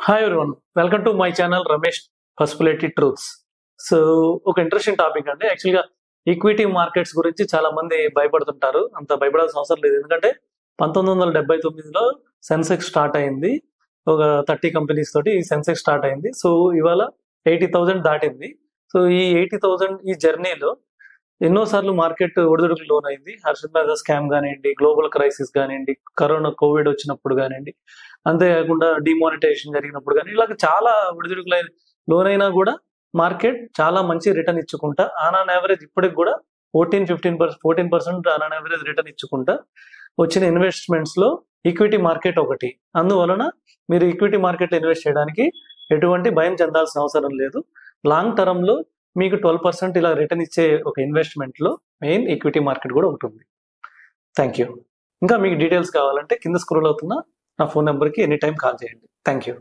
Hi everyone, welcome to my channel Ramesh Pasupuleti truths. So ఒక interesting topic అండి. యాక్చువల్గా equity markets గురించి చాలా మంది భయపడుతుంటారు. అంత భయపడాల్సిన అవసరం లేదు, ఎందుకంటే 1979లో సెన్సెక్స్ స్టార్ట్ అయింది. ఒక 30 కంపెనీస్ తోటి ఈ సెన్సెక్స్ స్టార్ట్ అయింది. సో ఇవాళ 80,000 దాటింది. సో ఈ 80,000 ఈ జర్నీలో ఎన్నోసార్లు మార్కెట్ ఒడిదుడుకులు లోన్ అయింది. హర్షద్ మెహతా స్కామ్ కానివ్వండి, గ్లోబల్ క్రైసిస్ కానివ్వండి, కోవిడ్ వచ్చినప్పుడు కానివ్వండి, అంతేకాకుండా డిమానిటైజేషన్ జరిగినప్పుడు కానీ ఇలాగ చాలా ఒడిదుడుకులు లోన్ అయినా కూడా మార్కెట్ చాలా మంచి రిటర్న్ ఇచ్చుకుంటా ఆన్ యావరేజ్ ఇప్పటికి కూడా 14% ఆన్ యావరేజ్ రిటర్న్ ఇచ్చుకుంటా వచ్చిన ఇన్వెస్ట్మెంట్స్ లో ఈక్విటీ మార్కెట్ ఒకటి. అందువలన మీరు ఈక్విటీ మార్కెట్ లో ఇన్వెస్ట్ చేయడానికి ఎటువంటి భయం చెందాల్సిన అవసరం లేదు. లాంగ్ టర్మ్ లో మీకు 12% ఇలా రిటర్న్ ఇచ్చే ఒక ఇన్వెస్ట్మెంట్ లో మెయిన్ ఈక్విటీ మార్కెట్ కూడా ఉంటుంది. Thank you. ఇంకా మీకు డీటెయిల్స్ కావాలంటే కింద స్క్రోల్ అవుతున్న నా ఫోన్ నెంబర్కి ఎనీ టైం కాల్ చేయండి. Thank you.